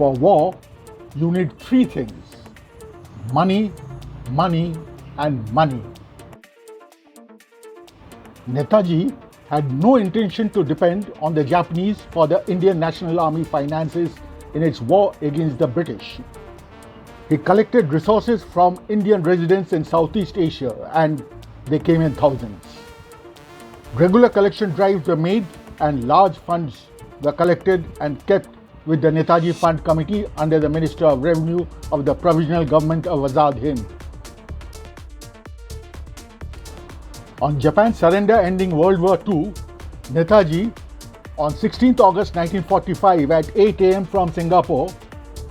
For war, you need three things: money, money, and money. Netaji had no intention to depend on the Japanese for the Indian National Army finances in its war against the British. He collected resources from Indian residents in Southeast Asia, and they came in thousands. Regular collection drives were made and large funds were collected and kept with the Netaji Fund Committee under the Minister of Revenue of the Provisional Government of Azad Hind. On Japan's surrender ending World War II, Netaji, on 16 August 1945 at 8 am from Singapore,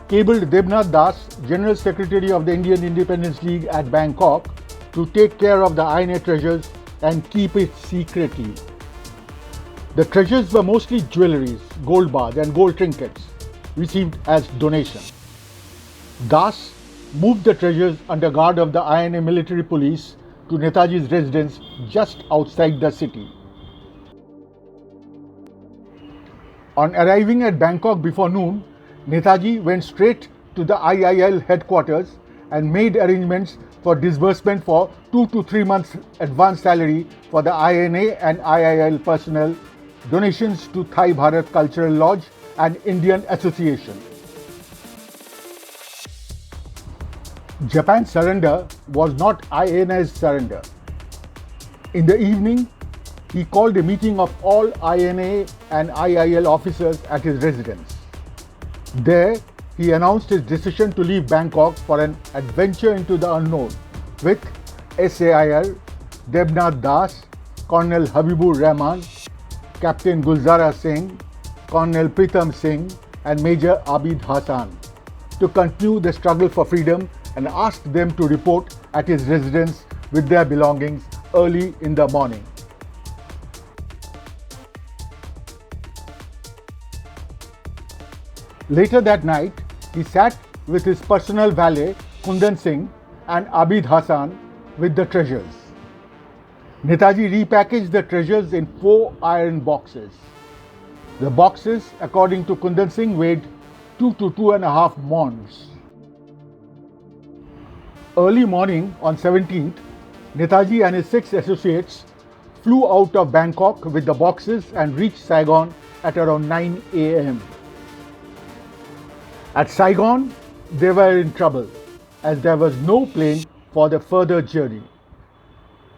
cabled Debnath Das, General Secretary of the Indian Independence League at Bangkok, to take care of the INA treasures and keep it secretly. The treasures were mostly jewelleries, gold bars and gold trinkets received as donations. Das moved the treasures under guard of the INA military police to Netaji's residence just outside the city. On arriving at Bangkok before noon, Netaji went straight to the IIL headquarters and made arrangements for disbursement for 2 to 3 months advance salary for the INA and IIL personnel, donations to Thai Bharat Cultural Lodge and Indian Association. Japan's surrender was not INA's surrender. In the evening, he called a meeting of all INA and IIL officers at his residence. There, he announced his decision to leave Bangkok for an adventure into the unknown with SAIR, Debnath Das, Colonel Habibur Rahman, Captain Gulzara Singh, Colonel Pritam Singh, and Major Abid Hassan to continue the struggle for freedom, and asked them to report at his residence with their belongings early in the morning. Later that night, he sat with his personal valet Kundan Singh and Abid Hassan with the treasures. Netaji repackaged the treasures in 4 iron boxes. The boxes, according to Kundan Singh, weighed 2 to 2.5 mons. Early morning on 17th, Netaji and his 6 associates flew out of Bangkok with the boxes and reached Saigon at around 9 am. At Saigon, they were in trouble as there was no plane for the further journey.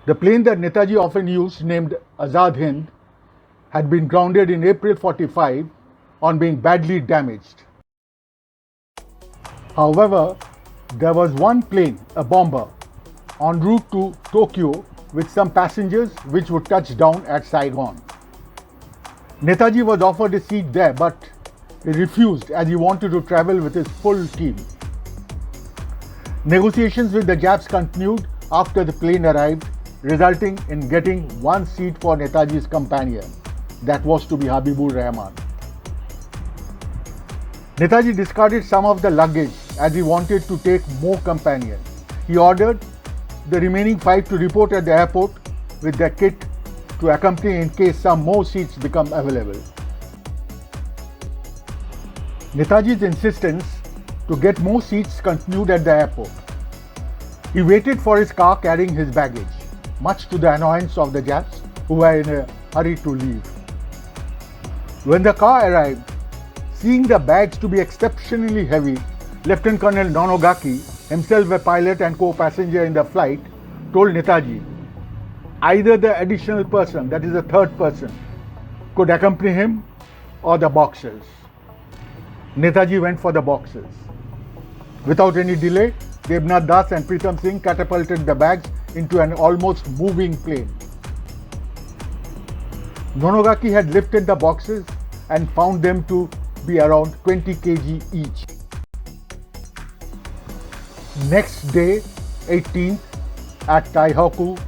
The plane that Netaji often used, named Azad Hind, had been grounded in April 45 on being badly damaged. However, there was one plane, a bomber, en route to Tokyo with some passengers which would touch down at Saigon. Netaji was offered a seat there, but he refused as he wanted to travel with his full team. Negotiations with the Japs continued after the plane arrived, resulting in getting one seat for Netaji's companion. That was to be Habibur Rahman. Netaji discarded some of the luggage as he wanted to take more companions. He ordered the remaining 5 to report at the airport with their kit to accompany in case some more seats become available. Netaji's insistence to get more seats continued at the airport. He waited for his car carrying his baggage, much to the annoyance of the Japs who were in a hurry to leave. When the car arrived, seeing the bags to be exceptionally heavy, Lieutenant Colonel Nonogaki, himself a pilot and co-passenger in the flight, told Netaji either the additional person, that is the third person, could accompany him or the boxes. Netaji went for the boxes. Without any delay, Debnath Das and Pritam Singh catapulted the bags into an almost moving plane. Nonogaki had lifted the boxes and found them to be around 20 kg each. Next day, 18th, at Taihoku,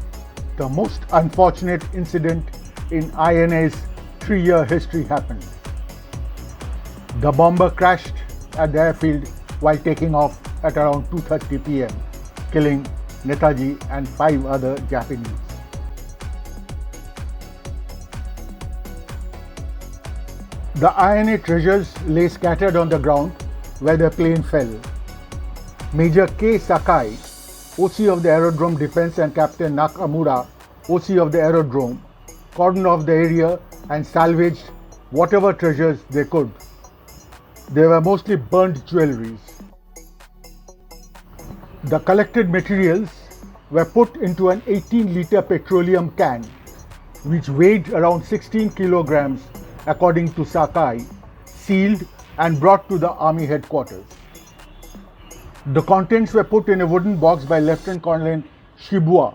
the most unfortunate incident in INA's 3-year history happened. The bomber crashed at the airfield while taking off at around 2:30 p.m., killing Netaji and 5 other Japanese. The INA treasures lay scattered on the ground where the plane fell. Major K. Sakai, OC of the Aerodrome Defense, and Captain Nakamura, OC of the aerodrome, cordoned off the area and salvaged whatever treasures they could. They were mostly burnt jewelries. The collected materials were put into an 18-liter petroleum can, which weighed around 16 kilograms according to Sakai, sealed and brought to the army headquarters. The contents were put in a wooden box by Lieutenant Colonel Shibuya,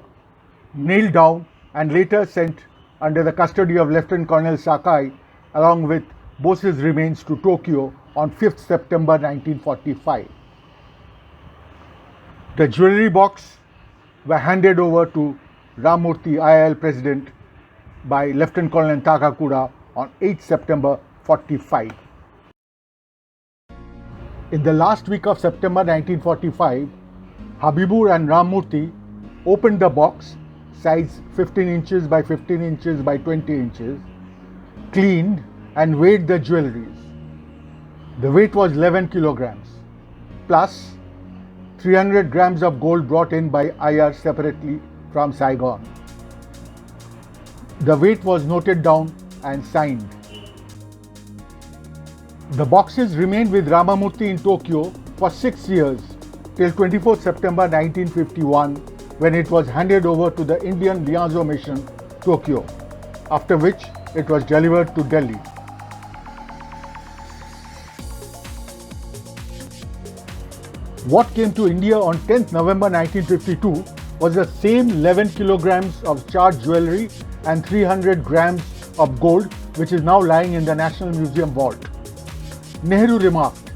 nailed down and later sent under the custody of Lieutenant Colonel Sakai along with Bose's remains to Tokyo on 5th September 1945. The jewelry box were handed over to Ramamurthy IIL President by Lieutenant Colonel Takakura on 8th September 45. In the last week of September 1945, Habibur and Ramamurthy opened the box, size 15 inches by 15 inches by 20 inches, cleaned and weighed the jewelries. The weight was 11 kilograms, plus 300 grams of gold brought in by IR separately from Saigon. The weight was noted down and signed. The boxes remained with Ramamurthy in Tokyo for 6 years till 24 September 1951, when it was handed over to the Indian Liaison Mission, Tokyo, after which it was delivered to Delhi. What came to India on 10th November 1952 was the same 11 kilograms of charred jewelry and 300 grams of gold, which is now lying in the National Museum vault. Nehru remarked,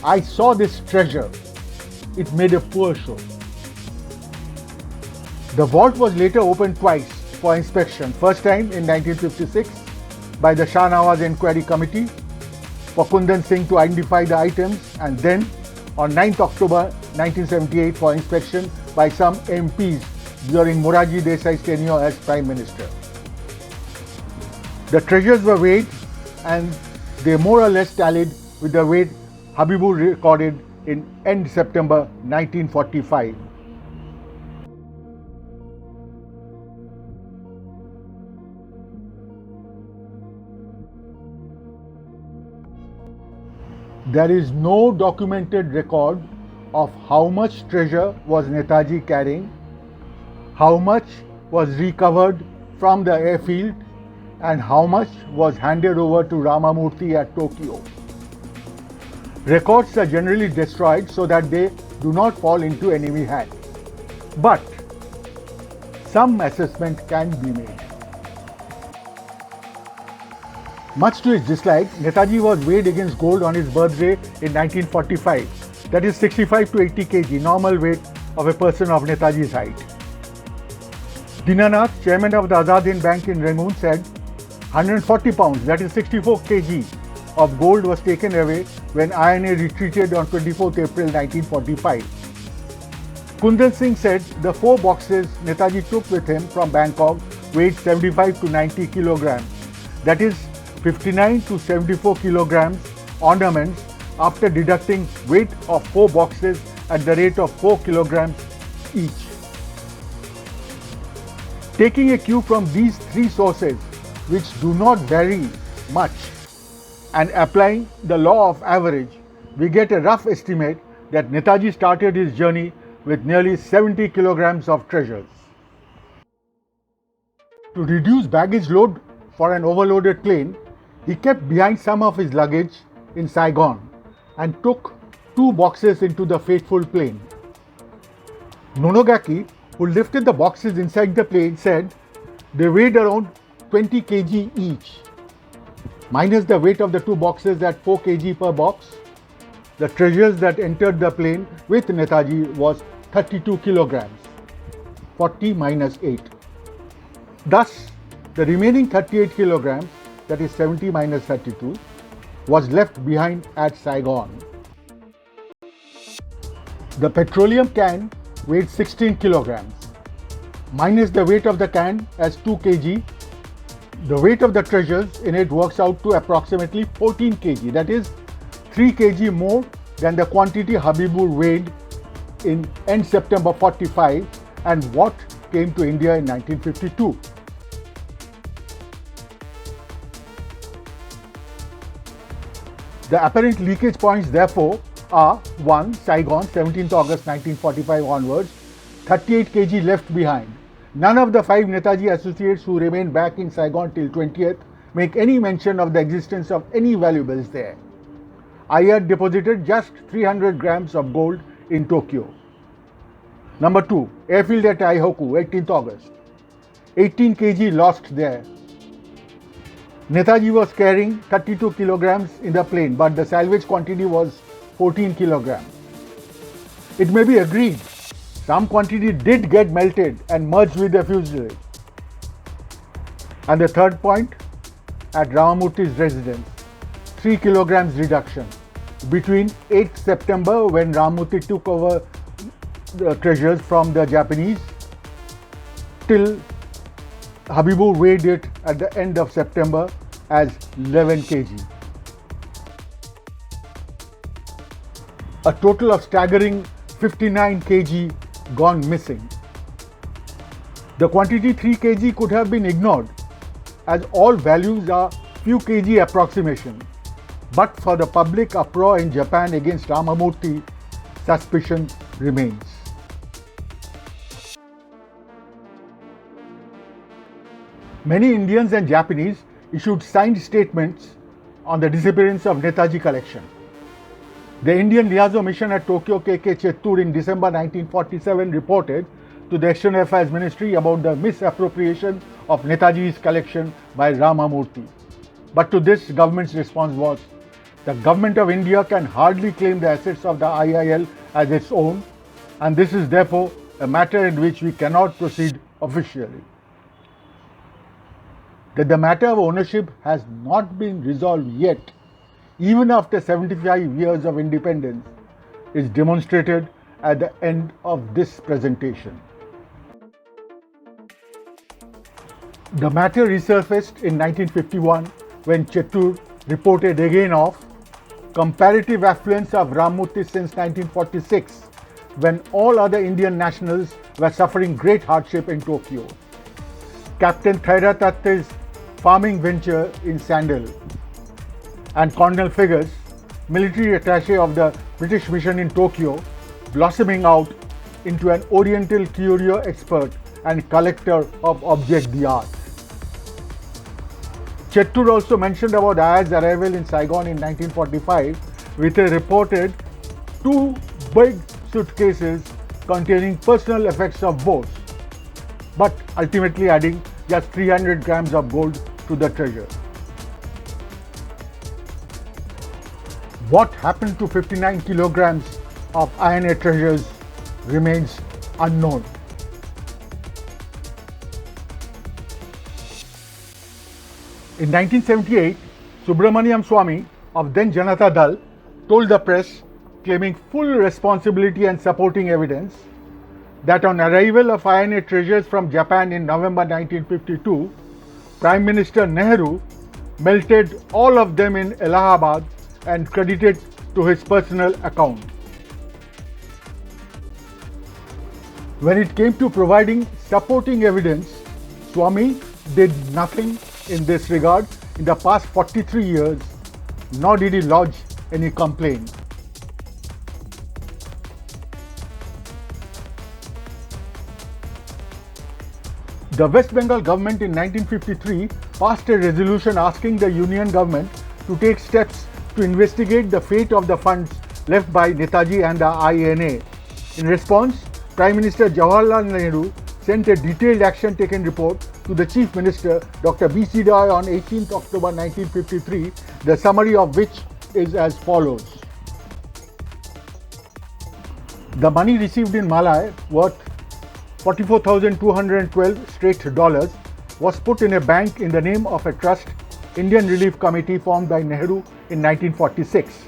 "I saw this treasure. It made a poor show." The vault was later opened twice for inspection. First time in 1956 by the Shah Nawaz Inquiry Committee for Kundan Singh to identify the items, and then on 9th October 1978 for inspection by some MPs during Morarji Desai's tenure as Prime Minister. The treasures were weighed and they more or less tallied with the weight Habibur recorded in end September 1945. There is no documented record of how much treasure was Netaji carrying, how much was recovered from the airfield, and how much was handed over to Ramamurthy at Tokyo. Records are generally destroyed so that they do not fall into enemy hands. But some assessment can be made. Much to his dislike, Netaji was weighed against gold on his birthday in 1945. That is 65 to 80 kg, normal weight of a person of Netaji's height. Dinanath, chairman of the Azad Hind Bank in Rangoon, said 140 pounds, that is 64 kg, of gold was taken away when INA retreated on 24th April 1945. Kundan Singh said the 4 boxes Netaji took with him from Bangkok weighed 75 to 90 kilograms, that is 59 to 74 kilograms ornaments after deducting weight of 4 boxes at the rate of 4 kilograms each. Taking a cue from these 3 sources, which do not vary much, and applying the law of average, we get a rough estimate that Netaji started his journey with nearly 70 kilograms of treasures. To reduce baggage load for an overloaded plane, he kept behind some of his luggage in Saigon and took 2 boxes into the fateful plane. Nonogaki, who lifted the boxes inside the plane, said they weighed around 20 kg each. Minus the weight of the 2 boxes at 4 kg per box, the treasures that entered the plane with Netaji was 32 kilograms, 40 minus 8. Thus, the remaining 38 kilograms, that is 70 minus 32, was left behind at Saigon. The petroleum can weighed 16 kilograms. Minus the weight of the can as 2 kg, the weight of the treasures in it works out to approximately 14 kg, that is 3 kg more than the quantity Habibur weighed in end September 45 and what came to India in 1952. The apparent leakage points therefore are 1. Saigon, 17th August 1945 onwards, 38 kg left behind. None of the 5 Netaji associates who remained back in Saigon till 20th make any mention of the existence of any valuables there. Iyer deposited just 300 grams of gold in Tokyo. Number 2. Airfield at Aihoku, 18th August. 18 kg lost there. Netaji was carrying 32 kilograms in the plane, but the salvage quantity was 14 kilograms. It may be agreed some quantity did get melted and merged with the fuselage. And the third point, at Ramamurthy's residence, 3 kilograms reduction. Between 8th September, when Ramamurthy took over the treasures from the Japanese, till Habibur weighed it at the end of September as 11 kg. A total of staggering 59 kg gone missing. The quantity 3 kg could have been ignored, as all values are few kg approximation. But for the public uproar in Japan against Ramamurthy, suspicion remains. Many Indians and Japanese issued signed statements on the disappearance of Netaji collection. The Indian Liaison Mission at Tokyo, K.K. Chettur, in December 1947 reported to the External Affairs Ministry about the misappropriation of Netaji's collection by Ramamurthy. But to this, government's response was, the Government of India can hardly claim the assets of the IIL as its own, and this is therefore a matter in which we cannot proceed officially. That the matter of ownership has not been resolved yet, even after 75 years of independence, is demonstrated at the end of this presentation. The matter resurfaced in 1951 when Chettur reported again of comparative affluence of Ramamurthy since 1946, when all other Indian nationals were suffering great hardship in Tokyo. Captain Thaira Tatte's farming venture in Sandal, and Colonel Figures, military attaché of the British mission in Tokyo, blossoming out into an Oriental curio expert and collector of object d'art. Chettur also mentioned about Ayer's arrival in Saigon in 1945 with a reported 2 big suitcases containing personal effects of both, but ultimately adding just 300 grams of gold to the treasure. What happened to 59 kilograms of INA treasures remains unknown. In 1978, Subramaniam Swamy of then Janata Dal told the press, claiming full responsibility and supporting evidence, that on arrival of INA treasures from Japan in November 1952, Prime Minister Nehru melted all of them in Allahabad and credited to his personal account. When it came to providing supporting evidence, Swamy did nothing in this regard in the past 43 years, nor did he lodge any complaint. The West Bengal government in 1953 passed a resolution asking the Union government to take steps to investigate the fate of the funds left by Netaji and the INA. In response, Prime Minister Jawaharlal Nehru sent a detailed action taken report to the Chief Minister Dr. B.C. Roy on 18th October 1953, the summary of which is as follows. The money received in Malay, worth 44,212 straight dollars, was put in a bank in the name of a trust, Indian Relief Committee, formed by Nehru in 1946.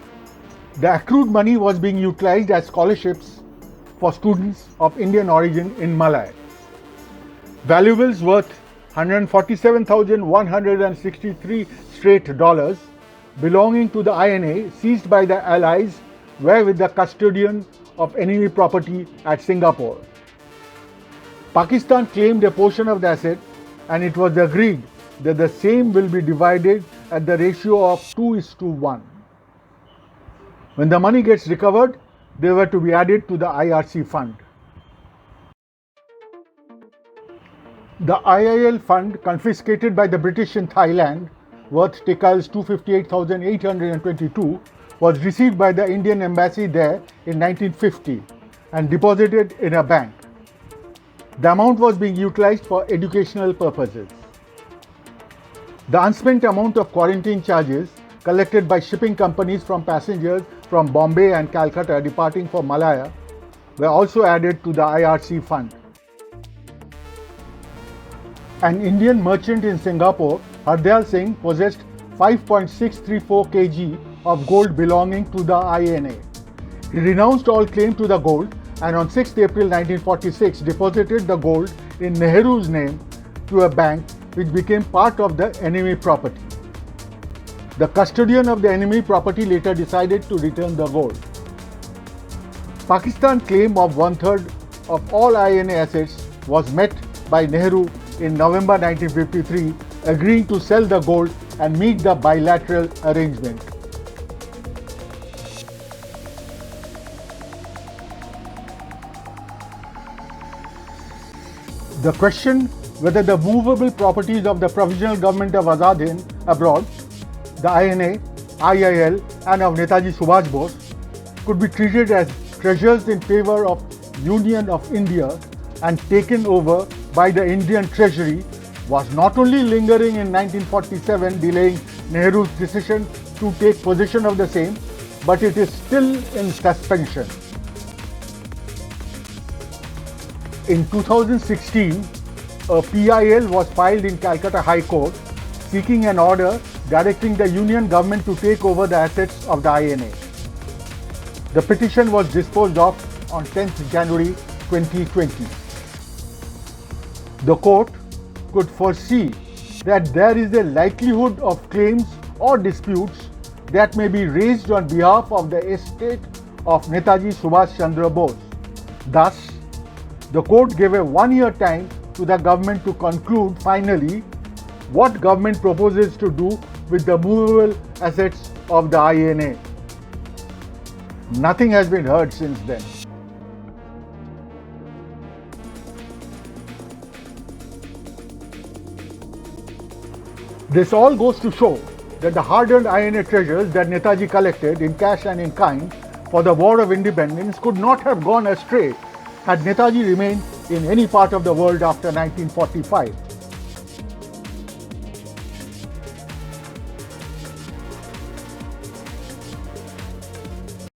The accrued money was being utilized as scholarships for students of Indian origin in Malay. Valuables worth 147,163 straight dollars belonging to the INA, seized by the Allies, were with the custodian of enemy property at Singapore. Pakistan claimed a portion of the asset, and it was agreed that the same will be divided at the ratio of 2:1. When the money gets recovered, they were to be added to the IRC fund. The IIL fund confiscated by the British in Thailand, worth Tikals 258,822, was received by the Indian embassy there in 1950 and deposited in a bank. The amount was being utilized for educational purposes. The unspent amount of quarantine charges collected by shipping companies from passengers from Bombay and Calcutta departing for Malaya were also added to the IRC fund. An Indian merchant in Singapore, Hardyal Singh, possessed 5.634 kg of gold belonging to the INA. He renounced all claim to the gold and on 6 April 1946 deposited the gold in Nehru's name to a bank which became part of the enemy property. The custodian of the enemy property later decided to return the gold. Pakistan's claim of 1/3 of all INA assets was met by Nehru in November 1953, agreeing to sell the gold and meet the bilateral arrangement. The question whether the movable properties of the Provisional Government of Azad Hind abroad, the INA, IIL and of Netaji Subhash Bose could be treated as treasures in favor of Union of India and taken over by the Indian Treasury was not only lingering in 1947, delaying Nehru's decision to take possession of the same, but it is still in suspension. In 2016, a PIL was filed in Calcutta High Court seeking an order directing the Union government to take over the assets of the INA. The petition was disposed of on 10th January 2020. The court could foresee that there is a likelihood of claims or disputes that may be raised on behalf of the estate of Netaji Subhash Chandra Bose. Thus, the court gave a 1-year time to the government to conclude finally what government proposes to do with the movable assets of the INA. Nothing has been heard since then. This all goes to show that the hard-earned INA treasures that Netaji collected in cash and in kind for the War of Independence could not have gone astray had Netaji remained in any part of the world after 1945.